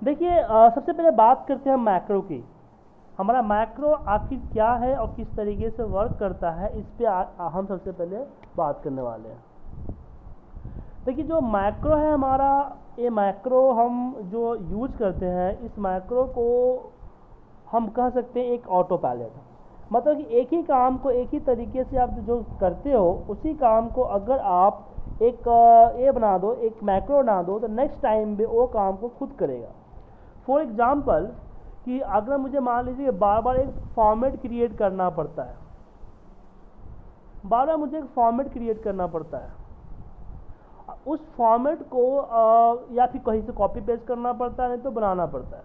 देखिए सबसे पहले बात करते हैं मैक्रो की। हमारा मैक्रो आखिर क्या है और किस तरीके से वर्क करता है, इस पे हम सबसे पहले बात करने वाले हैं। देखिए जो मैक्रो है हमारा, ये मैक्रो हम जो यूज करते हैं, इस मैक्रो को हम कह सकते हैं एक ऑटो पायलट है। मतलब कि एक ही काम को एक ही तरीके से आप जो करते हो, उसी काम को अगर आप एक ये बना दो, एक मैक्रो बना दो, तो नेक्स्ट टाइम भी वो काम को खुद करेगा। फॉर एग्जाम्पल कि अगर मुझे मान लीजिए बार बार एक फॉर्मेट क्रिएट करना पड़ता है, बार बार मुझे एक फॉर्मेट क्रिएट करना पड़ता है, उस फॉर्मेट को या फिर कहीं से कॉपी पेस्ट करना पड़ता है, नहीं तो बनाना पड़ता है,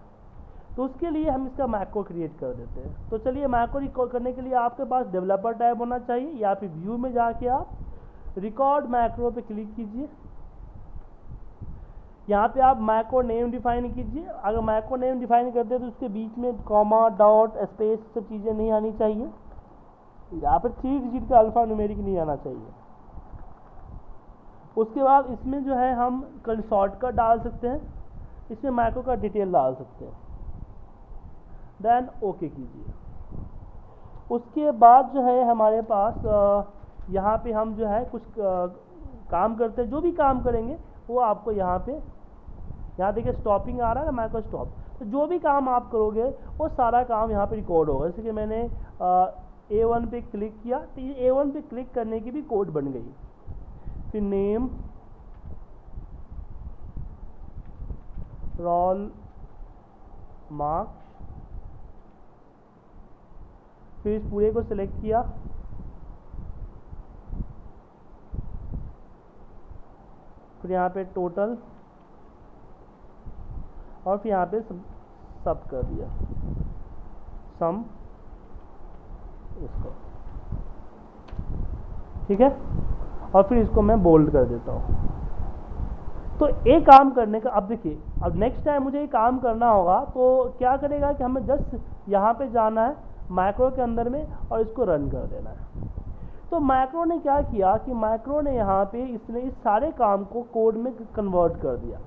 तो उसके लिए हम इसका मैक्रो क्रिएट कर देते हैं। तो चलिए मैक्रो करने के लिए आपके पास डेवलपर टैब होना चाहिए, या फिर व्यू में जाके आप रिकॉर्ड मैक्रो पे क्लिक कीजिए। यहाँ पे आप मैक्रो नेम डिफाइन कीजिए। अगर मैक्रो नेम डिफाइन करते हैं तो उसके बीच में कॉमा, डॉट, स्पेस सब चीज़ें नहीं आनी चाहिए। यहाँ पे 3 डिजिट का अल्फा न्यूमेरिक नहीं आना चाहिए। उसके बाद इसमें जो है हम कल शॉर्टकट डाल सकते हैं, इसमें मैक्रो का डिटेल डाल सकते हैं, देन ओके कीजिए। उसके बाद जो है हमारे पास यहाँ पे हम जो है कुछ काम करते हैं, जो भी काम करेंगे वो आपको यहाँ पे, यहाँ देखिए स्टॉपिंग आ रहा है ना, मैक्रो स्टॉप। तो जो भी काम आप करोगे वो सारा काम यहाँ पे रिकॉर्ड होगा। जैसे कि मैंने A1 पे क्लिक किया, तो ये A1 पे क्लिक करने की भी कोड बन गई। फिर नेम, रोल, मार्क्स, फिर इस पूरे को सिलेक्ट किया, फिर यहाँ पे टोटल, और फिर यहाँ पे सब कर दिया, सम इसको, ठीक है। और फिर इसको मैं बोल्ड कर देता हूँ। तो एक काम करने का, अब देखिए अब नेक्स्ट टाइम मुझे ये काम करना होगा तो क्या करेगा कि हमें जस्ट यहाँ पे जाना है मैक्रो के अंदर में और इसको रन कर देना है। तो मैक्रो ने क्या किया कि मैक्रो ने यहाँ पे इसने इस सारे काम को कोड में कन्वर्ट कर दिया।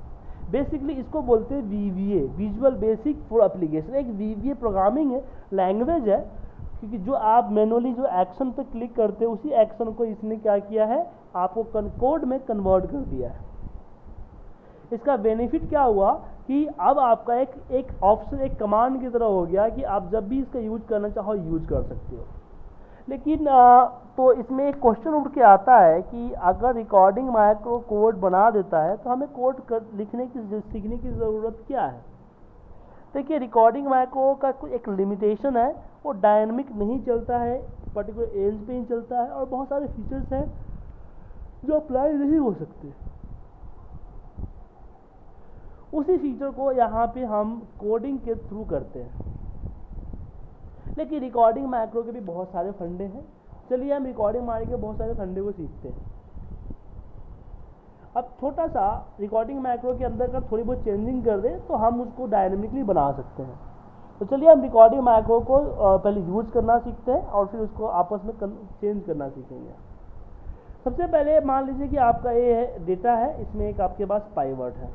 बेसिकली इसको बोलते हैं VBA, visual basic for application. एक VBA प्रोग्रामिंग है, लैंग्वेज है, क्योंकि जो आप मैनुअली जो एक्शन पे क्लिक करते हो उसी एक्शन को इसने क्या किया है, आपको कोड में कन्वर्ट कर दिया है। इसका बेनिफिट क्या हुआ कि अब आपका एक ऑप्शन, एक कमांड की तरह हो गया कि आप जब भी इसका यूज करना चाहो यूज कर सकते हो। लेकिन तो इसमें एक क्वेश्चन उठ के आता है कि अगर रिकॉर्डिंग मैक्रो कोड बना देता है तो हमें कोड लिखने की सीखने की ज़रूरत क्या है। देखिए रिकॉर्डिंग मैक्रो का कोई एक लिमिटेशन है, वो डायनेमिक नहीं चलता है, पर्टिकुलर एज पे ही चलता है, और बहुत सारे फीचर्स हैं जो अप्लाई नहीं हो सकते। उसी फीचर को यहाँ पे हम कोडिंग के थ्रू करते हैं। लेकिन रिकॉर्डिंग मैक्रो के भी बहुत सारे फंडे हैं। चलिए हम रिकॉर्डिंग मैक्रो के बहुत सारे फंडे को सीखते हैं। अब छोटा सा रिकॉर्डिंग मैक्रो के अंदर अगर थोड़ी बहुत चेंजिंग कर दें तो हम उसको डायनेमिकली बना सकते हैं। तो चलिए हम रिकॉर्डिंग मैक्रो को पहले यूज करना सीखते हैं और फिर उसको आपस में चेंज करना सीखेंगे। सबसे पहले मान लीजिए कि आपका ये डेटा है, इसमें एक आपके पास पाइवट है।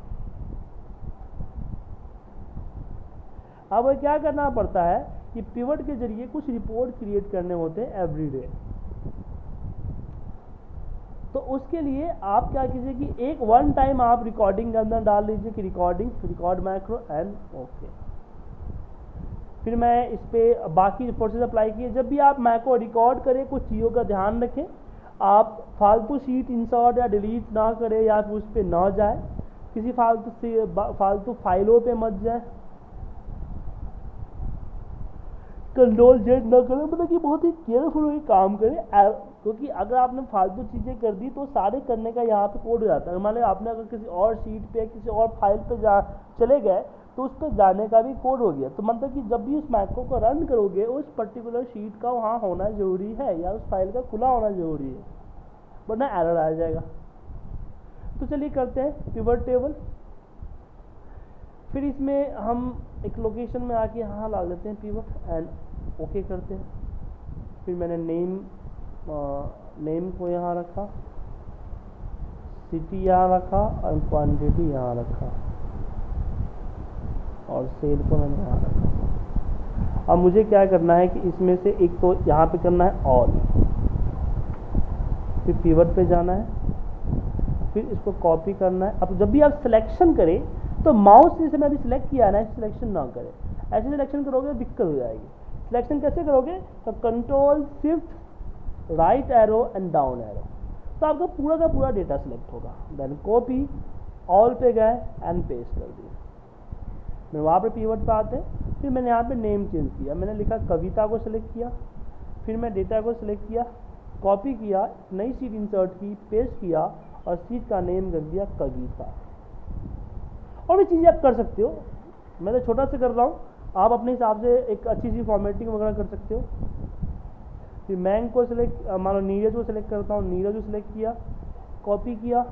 अब क्या करना पड़ता है कि पिवट के जरिए कुछ रिपोर्ट क्रिएट करने होते हैं एवरीडे। तो उसके लिए आप क्या कीजिए कि एक वन टाइम आप रिकॉर्डिंग के अंदर डाल लीजिए कि रिकॉर्ड मैक्रो एंड ओके। फिर मैं इस पर बाकी प्रोसेस अप्लाई किए। जब भी आप मैक्रो रिकॉर्ड करें कुछ चीज़ों का ध्यान रखें, आप फालतू शीट इंसर्ट या डिलीट ना करें, या फिर उस पर ना जाए, किसी फालतू फाइलों पे मत जाए, कंट्रोल जेड ना करें। मतलब कि बहुत ही केयरफुल होकर काम करें, क्योंकि अगर आपने फालतू चीज़ें कर दी तो सारे करने का यहाँ पे कोड हो जाता है। मान लो आपने अगर किसी और शीट पे किसी और फाइल पे चले गए तो उस पर जाने का भी कोड हो गया। तो मतलब कि जब भी उस मैक्रो को रन करोगे उस पर्टिकुलर शीट का वहाँ होना ज़रूरी है या उस फाइल का खुला होना ज़रूरी है, वरना एरर आ जाएगा। तो चलिए करते हैं पिवट टेबल। फिर इसमें हम एक लोकेशन में आके यहाँ ला लेते हैं पिवट एंड ओके करते हैं। फिर मैंने नेम को यहाँ रखा, सिटी यहाँ रखा और क्वांटिटी यहाँ रखा। और सेल को मैंने यहाँ रखा। अब मुझे क्या करना है कि इसमें से एक तो यहाँ पे करना है ऑल, फिर पिवट पे जाना है, फिर इसको कॉपी करना है। अब जब भी आप सिलेक्शन करें तो माउस से मैं अभी सिलेक्ट किया है ना, सिलेक्शन ना करें। ऐसे सिलेक्शन करोगे तो दिक्कत हो जाएगी। सिलेक्शन कैसे करोगे? तो control shift right arrow and down arrow, तो आपका पूरा का पूरा डेटा सिलेक्ट होगा। देन कॉपी, ऑल पे गए एंड पेस्ट कर दिया। मैं वहाँ पे पिवट पे आते हैं, फिर मैंने यहाँ पे नेम चेंज किया, मैंने लिखा कविता को सिलेक्ट किया, फिर मैं डेटा को सिलेक्ट किया, कॉपी किया, नई सीट इंसर्ट की, पेस्ट किया और सीट का नेम कर दिया कविता। और भी चीज़ें आप कर सकते हो, मैं तो छोटा से कर रहा हूँ, आप अपने हिसाब से एक अच्छी सी फॉर्मेटिंग वगैरह कर सकते हो। फिर मैंग को सिलेक्ट, मान लो नीरज को सिलेक्ट करता हूँ, नीरज को सिलेक्ट किया, कॉपी किया,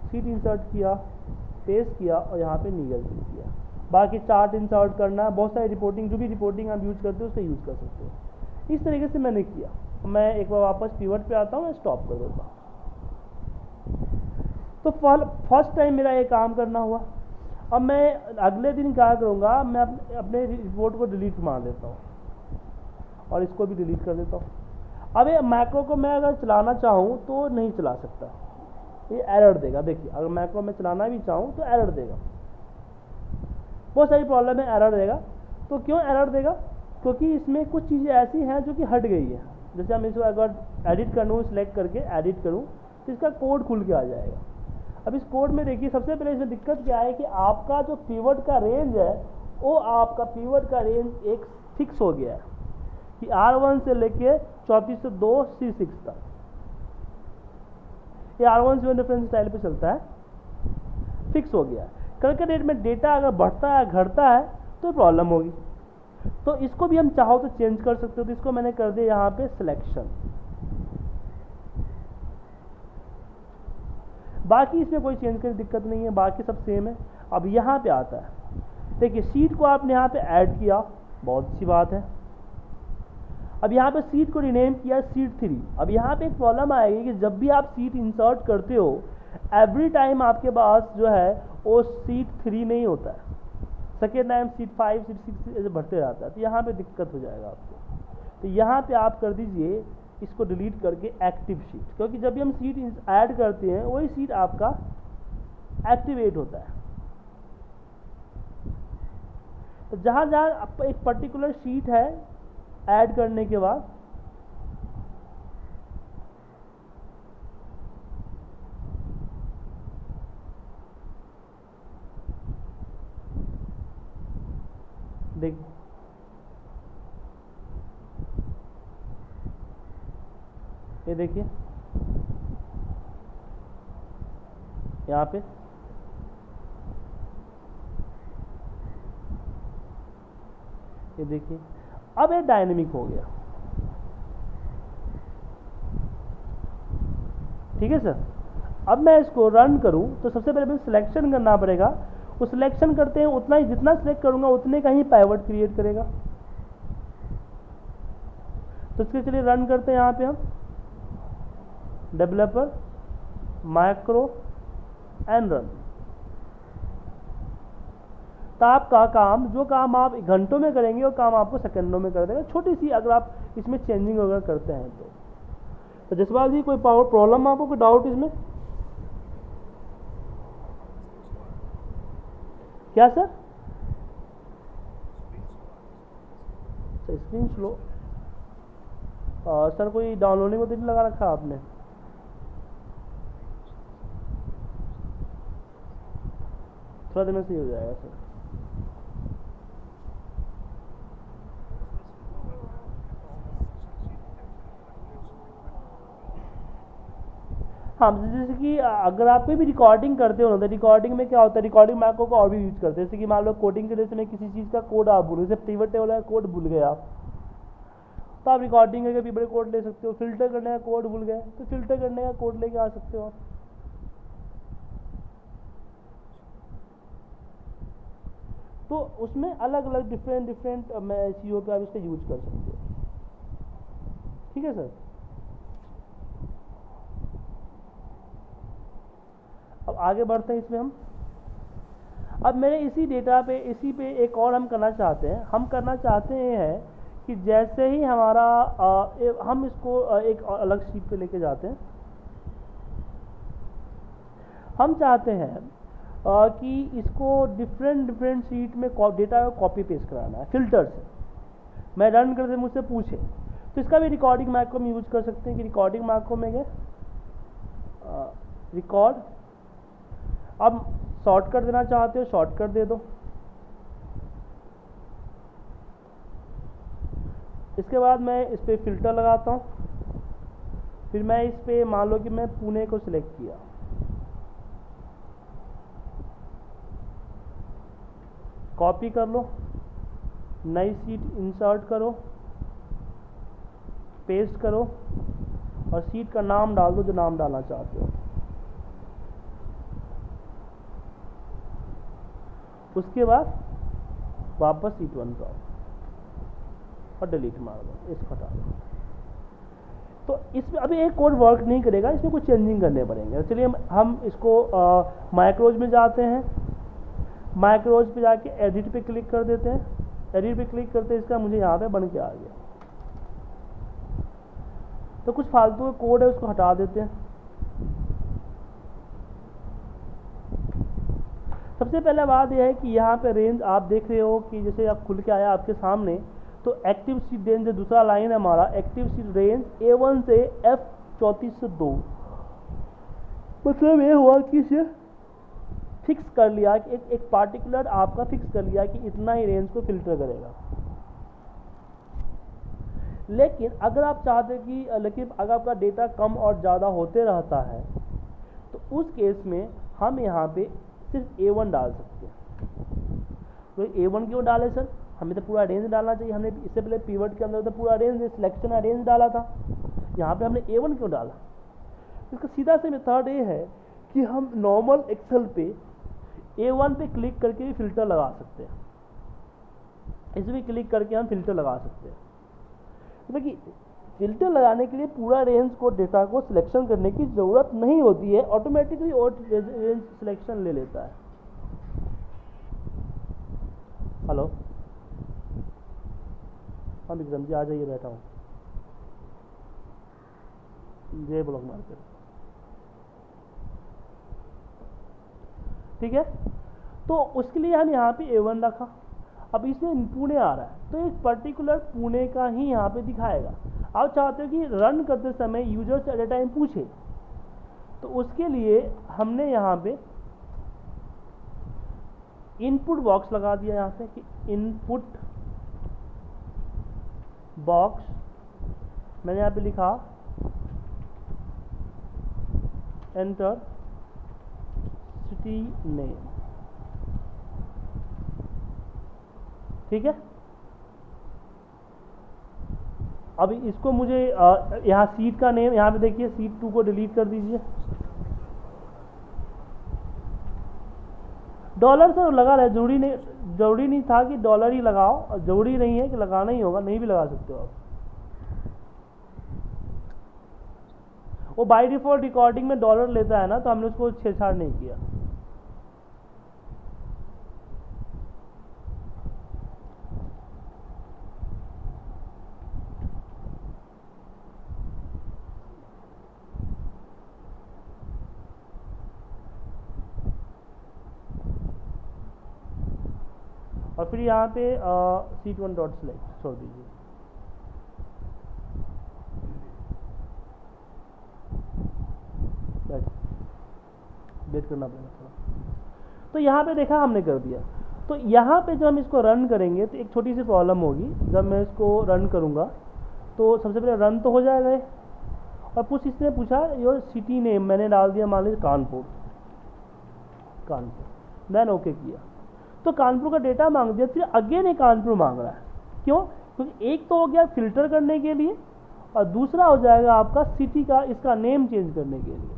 सीट इंसर्ट किया, पेस्ट किया और यहाँ पे नीरज लिख किया। बाकी चार्ट इंसर्ट करना है, बहुत सारी रिपोर्टिंग, जो भी रिपोर्टिंग आप यूज़ करते हो उसका यूज़ कर सकते हो। इस तरीके से मैंने किया। मैं एक बार वापस पिवट पे आता हूँ, स्टॉप कर देता हूँ। तो फर्स्ट टाइम मेरा ये काम करना हुआ। अब मैं अगले दिन क्या करूँगा, मैं अपने रिपोर्ट को डिलीट मार देता हूँ और इसको भी डिलीट कर देता हूँ। अब ये मैक्रो को मैं अगर चलाना चाहूँ तो नहीं चला सकता, ये एरर देगा। देखिए अगर मैक्रो में चलाना भी चाहूँ तो एरर देगा, बहुत सारी प्रॉब्लम है, एरर देगा। तो क्यों एरर देगा? क्योंकि इसमें कुछ चीज़ें ऐसी हैं जो कि हट गई है। जैसे हम इसको अगर एडिट करूँ, सिलेक्ट करके एडिट करूँ तो इसका कोड खुल के आ जाएगा। अब इस कोड में देखिए सबसे पहले इसमें दिक्कत क्या है कि आपका जो पिवट का रेंज है वो आपका पिवट का रेंज एक फिक्स हो गया है कि R1 से लेके 3402 C6 तक। ये R1 से रेफरेंस स्टाइल पे चलता है, फिक्स हो गया है। कल के डेट में डेटा अगर बढ़ता है घटता है तो प्रॉब्लम होगी। तो इसको भी हम चाहो तो चेंज कर सकते हो। तो इसको मैंने कर दिया यहाँ पे सिलेक्शन। बाकी इसमें कोई चेंज करने की दिक्कत नहीं है, बाकी सब सेम है। अब यहाँ पे आता है, देखिए सीट को आपने यहाँ पे ऐड किया, बहुत अच्छी बात है। अब यहाँ पे सीट को रिनेम किया सीट 3। अब यहाँ पे एक प्रॉब्लम आएगी कि जब भी आप सीट इंसर्ट करते हो एवरी टाइम आपके पास जो है वो सीट 3 नहीं होता है, सेकेंड टाइम सीट 5 सीट 6 ऐसे बढ़ते रहता है। तो यहाँ पे दिक्कत हो जाएगा आपको। तो यहाँ पे आप कर दीजिए इसको डिलीट करके एक्टिव सीट, क्योंकि जब भी हम सीट ऐड करते हैं वही सीट आपका एक्टिवेट होता है। तो जहाँ जहाँ एक पर्टिकुलर सीट है ऐड करने के बाद देख ये देखिए यहाँ पे ये देखिए अब ये डायनेमिक हो गया। ठीक है सर। अब मैं इसको रन करूं तो सबसे पहले मुझे सिलेक्शन करना पड़ेगा। वो सिलेक्शन करते हैं उतना ही, जितना सिलेक्ट करूंगा उतने का ही पाइवट क्रिएट करेगा। तो इसके चलिए रन करते हैं। यहाँ पे हम डेवलपर मैक्रो एंड रन। तो आपका काम, जो काम आप घंटों में करेंगे वो काम आपको सेकंडों में कर देगा, छोटी सी अगर आप इसमें चेंजिंग वगैरह करते हैं तो जसपाल जी कोई पावर प्रॉब्लम आपको, कोई डाउट इसमें? क्या सर? स्क्रीन स्लो सर, कोई डाउनलोडिंग को तो नहीं लगा रखा आपने? थोड़ा देर में सही हो जाएगा सर। हाँ, जैसे कि अगर आप कोई भी रिकॉर्डिंग करते हो ना, तो रिकॉर्डिंग में क्या होता है, रिकॉर्डिंग मैक्रो को और भी यूज करते हैं। जैसे कि मान लो कोडिंग के समय किसी चीज़ का कोड आप भूल, जैसे पिवट टेबल का कोड भूल गए आप, तो आप रिकॉर्डिंग करके पिवट कोड ले सकते हो। फिल्टर करने का कोड भूल गए तो फिल्टर करने का कोड लेके आ सकते हो आप। तो उसमें अलग अलग डिफरेंट चीज़ों पे आप इसका यूज कर सकते हो। ठीक है सर। अब आगे बढ़ते हैं इसमें हम। अब मेरे इसी डेटा पे इसी पे एक और हम करना चाहते हैं, हम करना चाहते हैं कि जैसे ही हमारा हम इसको एक अलग शीट पे लेके जाते हैं। हम चाहते हैं कि इसको डिफरेंट शीट में डेटा को कॉपी पेस्ट कराना है फिल्टर से। मैं रन करते मुझसे पूछे तो इसका भी रिकॉर्डिंग मैक्रो में यूज कर सकते हैं कि रिकॉर्डिंग मैक्रो में गए रिकॉर्ड, अब शॉर्टकट देना चाहते हो शॉर्टकट दे दो। इसके बाद मैं इस पर फिल्टर लगाता हूँ, फिर मैं इस पर मान लो कि मैं पुणे को सिलेक्ट किया, कॉपी कर लो, नई सीट इंसर्ट करो, पेस्ट करो और सीट का नाम डाल दो जो नाम डालना चाहते हो। उसके बाद वापस सीट 1 पर और डिलीट मार दो, इसको हटा दो। तो इसमें अभी एक कोड वर्क नहीं करेगा, इसमें कुछ चेंजिंग करने पड़ेंगे। चलिए हम इसको माइक्रोज में जाते हैं, माइक्रोज पे जाके एडिट पे क्लिक कर देते हैं। एडिट पे क्लिक करते हैं, इसका मुझे यहाँ पे बन के आ गया। तो कुछ फालतू का कोड है उसको हटा देते हैं। सबसे पहले बात यह है कि यहाँ पे रेंज आप देख रहे हो कि जैसे आप खुल के आया आपके सामने, तो एक्टिव सीट रेंज दूसरा लाइन है हमारा, एक्टिव सीट रेंज A1 से F34 से 2, मतलब ये हुआ कि इसे फिक्स कर लिया कि एक पार्टिकुलर आपका फिक्स कर लिया कि इतना ही रेंज को फिल्टर करेगा। लेकिन अगर आप चाहते कि अगर आपका डेटा कम और ज़्यादा होते रहता है तो उस केस में हम यहाँ पे सिर्फ A1 डाल सकते हैं। तो A1 क्यों डाले सर? हमें तो पूरा रेंज डालना चाहिए। हमने इससे पहले पिवट के अंदर तो पूरा रेंज सिलेक्शन का रेंज डाला था, यहाँ पे हमने A1 क्यों डाला? इसका सीधा से मेथड ये है कि हम नॉर्मल एक्सेल पे A1 पे क्लिक करके भी फिल्टर लगा सकते हैं, इस भी क्लिक करके हम फिल्टर लगा सकते हैं। देखिए फिल्टर लगाने के लिए पूरा रेंज को डेटा को सिलेक्शन करने की ज़रूरत नहीं होती है, ऑटोमेटिकली और रेंज सिलेक्शन ले लेता है। हेलो, हाँ विक्रम जी आ जाइए, बैठा हूँ। जय ब्लॉक मार्केट, ठीक है। तो उसके लिए हम यहाँ पे A1 रखा। अब इसमें पुणे आ रहा है तो एक पर्टिकुलर पुणे का ही यहाँ पे दिखाएगा। आप चाहते हो कि रन करते समय यूजर से एट ए टाइम पूछे, तो उसके लिए हमने यहाँ पे इनपुट बॉक्स लगा दिया यहाँ पे कि इनपुट बॉक्स, मैंने यहाँ पे लिखा एंटर सिटी नेम, ठीक है। अब इसको मुझे यहाँ सीट का नेम, यहाँ पे देखिए सीट 2 को डिलीट कर दीजिए। डॉलर सर लगा रहा है, जरूरी नहीं था कि डॉलर ही लगाओ, और जरूरी नहीं है कि लगाना ही होगा, नहीं भी लगा सकते हो आप। वो बाय डिफॉल्ट रिकॉर्डिंग में डॉलर लेता है ना, तो हमने उसको छेड़छाड़ नहीं किया। और फिर यहाँ पे सीट 1 डॉट सिलेक्ट छोड़ दीजिए। वेट करना पड़ेगा थोड़ा। तो यहाँ पे देखा हमने कर दिया। तो यहाँ पे जब हम इसको रन करेंगे तो एक छोटी सी प्रॉब्लम होगी। जब मैं इसको रन करूँगा तो सबसे पहले रन तो हो जाएगा ये, और कुछ इसने पूछा योर सिटी नेम, मैंने डाल दिया मान लीजिए कानपुर, मैंने ओके किया तो कानपुर का डेटा मांग दिया। फिर अगेन एक कानपुर मांग रहा है, क्यों? क्योंकि एक तो हो गया फिल्टर करने के लिए और दूसरा हो जाएगा आपका सिटी का इसका नेम चेंज करने के लिए।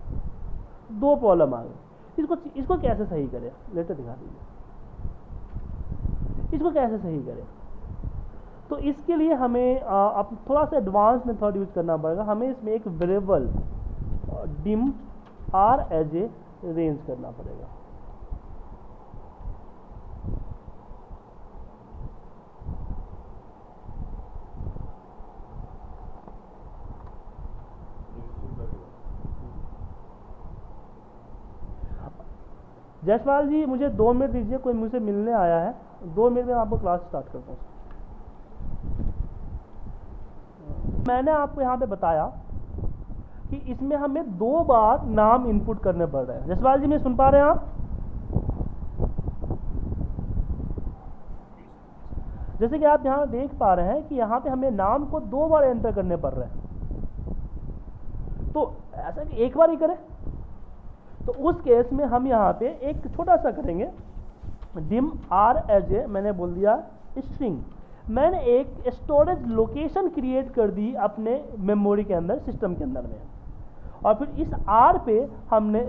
दो प्रॉब्लम आ गई। इसको कैसे सही करें, लेटर दिखा दीजिए। इसको कैसे सही करें? तो इसके लिए हमें अब थोड़ा सा एडवांस मेथड यूज करना पड़ेगा। हमें इसमें एक variable dim R as a range करना पड़ेगा। जयसवाल जी मुझे 2 मिनट दीजिए, कोई मुझसे मिलने आया है, 2 मिनट में आपको क्लास स्टार्ट करता हूँ। मैंने आपको यहाँ पे बताया कि इसमें हमें 2 बार नाम इनपुट करने पड़ रहे हैं। जयसवाल जी मैं सुन पा रहे हैं आप? जैसे कि आप यहाँ देख पा रहे हैं कि यहाँ पे हमें नाम को 2 बार एंटर करने पड़ रहे हैं। तो ऐसा कि एक बार ही करें, तो उस केस में हम यहाँ पे एक छोटा सा करेंगे, dim r एज ए, मैंने बोल दिया स्ट्रिंग, मैंने एक स्टोरेज लोकेशन क्रिएट कर दी अपने मेमोरी के अंदर, सिस्टम के अंदर में, और फिर इस r पे हमने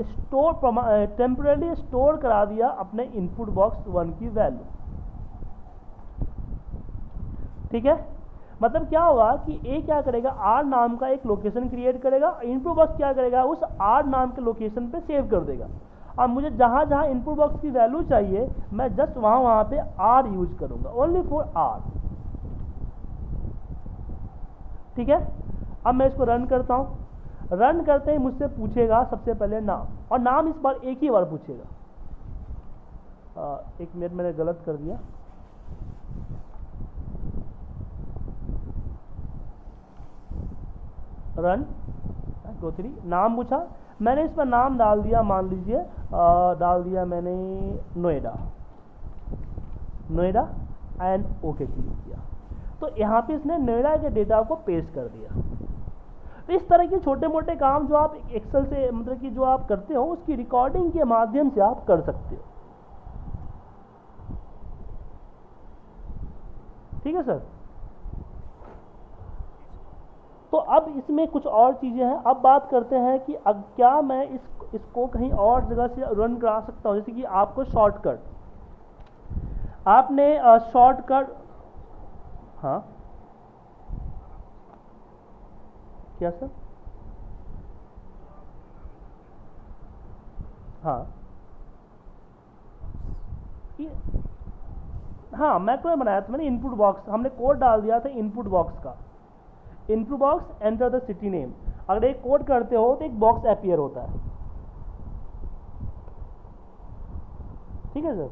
टेम्परेली स्टोर करा दिया अपने इनपुट बॉक्स 1 की वैल्यू। ठीक है, मतलब क्या हुआ कि a क्या करेगा, r नाम का एक लोकेशन क्रिएट करेगा, इनपुट बॉक्स क्या करेगा, उस r नाम के लोकेशन पे सेव कर देगा। अब मुझे जहां जहां इनपुट बॉक्स की वैल्यू चाहिए मैं जस्ट वहां पे r यूज करूंगा, ओनली फॉर r। ठीक है, अब मैं इसको रन करता हूं। रन करते ही मुझसे पूछेगा सबसे पहले नाम, और नाम इस बार एक ही बार पूछेगा। एक मिनट, मैंने गलत कर दिया। रन 2 3 नाम पूछा, मैंने इस पर नाम डाल दिया, मान लीजिए डाल दिया मैंने Noida, Noida and okay click किया, तो यहाँ पे इसने नोएडा के डेटा को पेस्ट कर दिया। तो इस तरह के छोटे मोटे काम जो आप एक्सेल से मतलब कि जो आप करते हो उसकी रिकॉर्डिंग के माध्यम से आप कर सकते हो। ठीक है सर। तो अब इसमें कुछ और चीजें हैं। अब बात करते हैं कि अब क्या मैं इसको कहीं और जगह से रन करा सकता हूं, जैसे कि आपको शॉर्टकट, आपने शॉर्टकट, हाँ क्या सर? हाँ हाँ मैक्रो बनाया था मैंने, इनपुट बॉक्स, हमने कोड डाल दिया था इनपुट बॉक्स का, input box enter the city name. अगर एक कोड करते हो तो एक बॉक्स अपीयर होता है। ठीक है सर।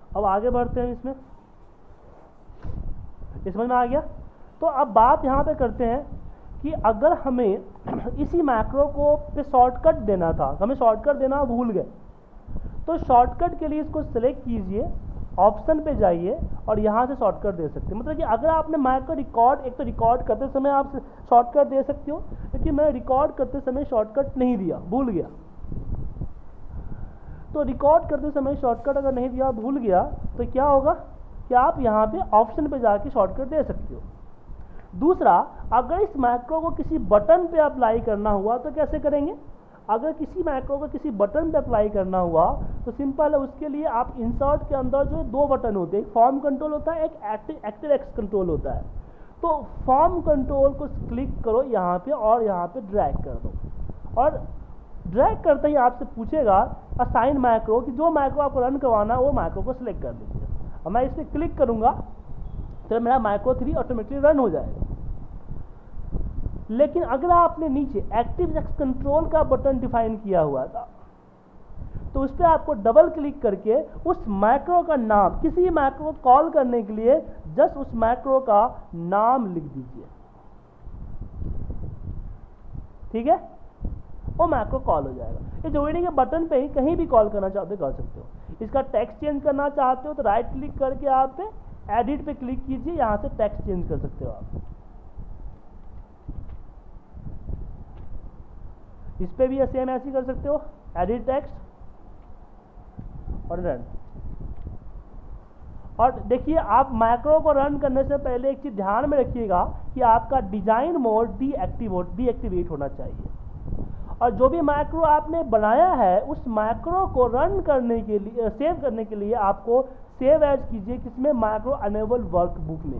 अब आगे बढ़ते हैं, इसमें समझ में आ गया। तो अब बात यहाँ पे करते हैं कि अगर हमें इसी मैक्रो को पे शॉर्टकट देना था, हमें शॉर्टकट देना भूल गए, तो शॉर्टकट के लिए इसको सिलेक्ट कीजिए, ऑप्शन पे जाइए और यहाँ से शॉर्टकट दे सकते हैं। मतलब कि अगर आपने मैक्रो रिकॉर्ड, एक तो रिकॉर्ड करते समय आप शॉर्टकट दे सकते हो, लेकिन मैं रिकॉर्ड करते समय शॉर्टकट नहीं दिया, भूल गया। तो रिकॉर्ड करते समय शॉर्टकट अगर नहीं दिया, भूल गया, तो क्या होगा कि आप यहाँ पे ऑप्शन पे जाके शॉर्टकट दे सकते हो। दूसरा, अगर इस मैक्रो को किसी बटन पे अप्लाई करना हुआ तो कैसे करेंगे? अगर किसी मैक्रो को किसी बटन पे अप्लाई करना हुआ तो सिंपल है, उसके लिए आप इंसर्ट के अंदर जो 2 बटन होते हैं, एक फॉर्म कंट्रोल होता है, एक एक्टिव एक्स कंट्रोल होता है। तो फॉर्म कंट्रोल को क्लिक करो यहाँ पे और यहाँ पे ड्रैग कर दो, और ड्रैग करते ही आपसे पूछेगा असाइन मैक्रो, कि जो मैक्रो आपको रन करवाना है वो मैक्रो को सिलेक्ट कर लीजिए। और मैं इस पर क्लिक करूंगा तो मेरा मैक्रो 3 ऑटोमेटिकली रन हो जाएगा। लेकिन अगर आपने नीचे एक्टिव एक्स कंट्रोल का बटन डिफाइन किया हुआ था तो उस पर आपको डबल क्लिक करके उस मैक्रो का नाम, किसी मैक्रो को कॉल करने के लिए जस्ट उस मैक्रो का नाम लिख दीजिए। ठीक है, वो मैक्रो कॉल हो जाएगा। ये जरूरी के बटन पे ही कहीं भी कॉल करना चाहते हो कर सकते हो। इसका टेक्स्ट चेंज करना चाहते हो तो राइट क्लिक करके आप एडिट पे क्लिक कीजिए, यहाँ से टेक्स्ट चेंज कर सकते हो आप। इस पे भी सेम ऐसे कर सकते हो, एडिट टेक्स्ट और रन। और देखिए, आप मैक्रो को रन करने से पहले एक चीज ध्यान में रखिएगा कि आपका डिजाइन मोड डीएक्टिवेट होना चाहिए। और जो भी मैक्रो आपने बनाया है उस मैक्रो को रन करने के लिए, सेव करने के लिए आपको सेव एज कीजिए किसमें, मैक्रो अनेबल वर्कबुक में।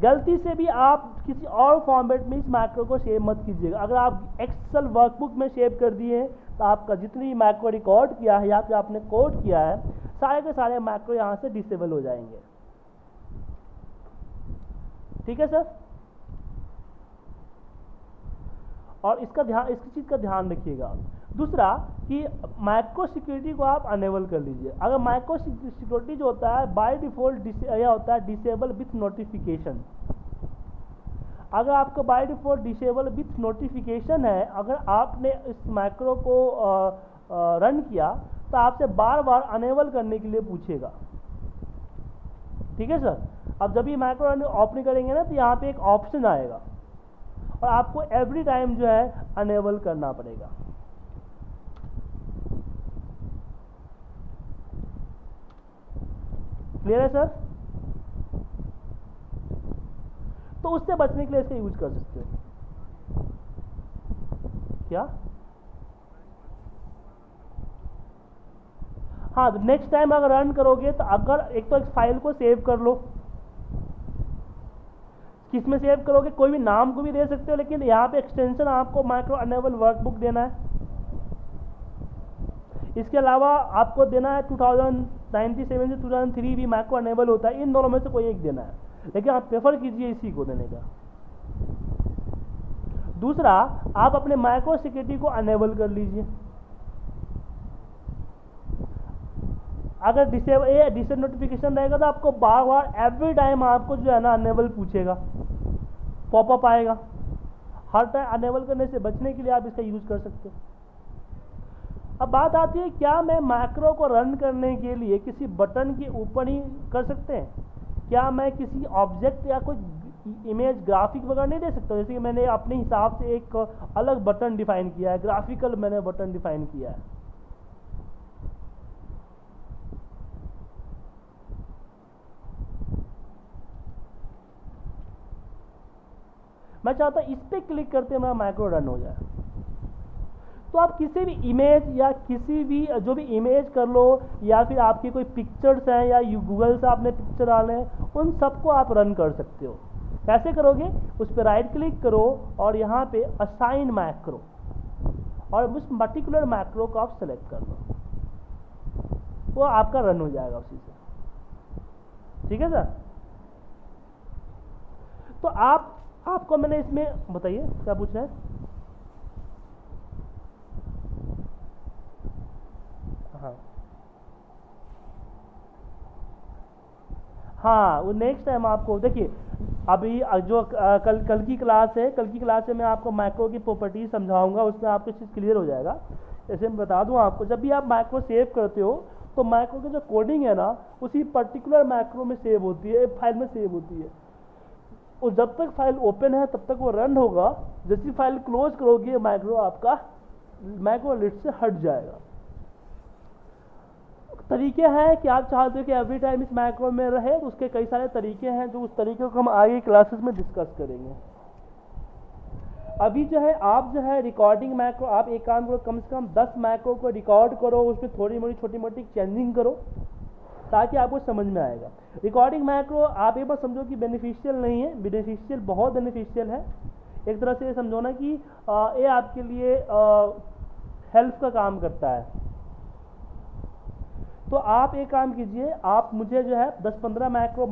गलती से भी आप किसी और फॉर्मेट में इस मैक्रो को सेव मत कीजिएगा। अगर आप एक्सेल वर्कबुक में सेव कर दिए तो आपका जितनी मैक्रो रिकॉर्ड किया है या फिर आपने कोड किया है, सारे के सारे मैक्रो यहाँ से डिसेबल हो जाएंगे। ठीक है सर। और इसका ध्यान, इसकी चीज़ का ध्यान रखिएगा। दूसरा कि माइक्रो सिक्योरिटी को आप अनेबल कर लीजिए। अगर माइक्रो सिक्योरिटी जो होता है बाय डिफॉल्ट यह होता है डिसेबल विथ नोटिफिकेशन। अगर आपको by default disable with notification है, अगर आपने इस माइक्रो को रन किया तो आपसे बार बार अनेबल करने के लिए पूछेगा। ठीक है सर। अब जब ये माइक्रो रन ओपन करेंगे ना तो यहाँ पे एक ऑप्शन आएगा और आपको एवरी टाइम जो है अनेबल करना पड़ेगा। क्लियर है सर। तो उससे बचने के लिए इसका यूज कर सकते हो। क्या? हाँ, नेक्स्ट टाइम अगर रन करोगे तो अगर एक तो इस फाइल को सेव कर लो। किस में सेव करोगे? कोई भी नाम को भी दे सकते हो, लेकिन यहाँ पे एक्सटेंशन आपको माइक्रो अनेबल वर्कबुक देना है। इसके अलावा आपको देना है 2097 से 2003 भी माइक्रो अनेबल होता है, इन दोनों में से कोई एक देना है, लेकिन आप प्रेफर कीजिए इसी को देने का। दूसरा, आप अपने माइक्रो सिक्योरिटी को अनेबल कर लीजिए। अगर डिसेबल नोटिफिकेशन रहेगा तो आपको बार बार एवरी टाइम आपको जो है ना अनेबल पूछेगा, पॉपअप आएगा। हर टाइम अनेबल करने से बचने के लिए आप इसका यूज कर सकते हो। अब बात आती है, क्या मैं मैक्रो को रन करने के लिए किसी बटन के ऊपर ही कर सकते हैं? क्या मैं किसी ऑब्जेक्ट या कोई इमेज ग्राफिक वगैरह नहीं दे सकता? जैसे कि मैंने अपने हिसाब से एक अलग बटन डिफाइन किया है, ग्राफिकल मैंने बटन डिफाइन किया है। मैं चाहता हूं इस पे क्लिक करते मेरा मैक्रो रन हो जाए। तो आप किसी भी इमेज या किसी भी जो भी इमेज कर लो, या फिर आपकी कोई पिक्चर्स हैं या गूगल से आपने पिक्चर डाले हैं, उन सबको आप रन कर सकते हो। कैसे करोगे? उस पर राइट क्लिक करो और यहाँ पे असाइन मैक्रो, और उस पर्टिकुलर मैक्रो को आप सेलेक्ट कर लो, वो आपका रन हो जाएगा उसी से। ठीक है सर। तो आपको मैंने इसमें बताइए क्या पूछना है। हाँ हाँ, वो नेक्स्ट टाइम आपको देखिए, अभी जो कल की क्लास है, कल की क्लास में मैं आपको मैक्रो की प्रॉपर्टीज समझाऊंगा, उसमें आपको चीज़ क्लियर हो जाएगा। जैसे मैं बता दूं आपको, जब भी आप मैक्रो सेव करते हो तो मैक्रो की जो कोडिंग है ना उसी पर्टिकुलर मैक्रो में सेव होती है, फाइल में सेव होती है, और जब तक फाइल ओपन है तब तक वो रन होगा। जैसी फाइल क्लोज करोगे मैक्रो आपका मैक्रो लिस्ट से हट जाएगा। तरीके हैं कि आप चाहते हो कि एवरी टाइम इस मैक्रो में रहे, तो उसके कई सारे तरीके हैं, जो उस तरीके को हम आगे क्लासेस में डिस्कस करेंगे। अभी जो है आप जो है रिकॉर्डिंग मैक्रो, आप एक काम करो, कम से कम 10 मैक्रो को रिकॉर्ड करो, उसमें थोड़ी मोटी छोटी मोटी चेंजिंग करो, ताकि आपको समझ में आएगा। रिकॉर्डिंग मैक्रो आप एक बार समझो कि बेनिफिशियल नहीं है, बेनिफिशियल बहुत बेनिफिशियल है। एक तरह से ये समझो ना कि ये आपके लिए हेल्प का काम करता है। तो आप एक काम कीजिए, आप मुझे जो है 10-15 मैक्रो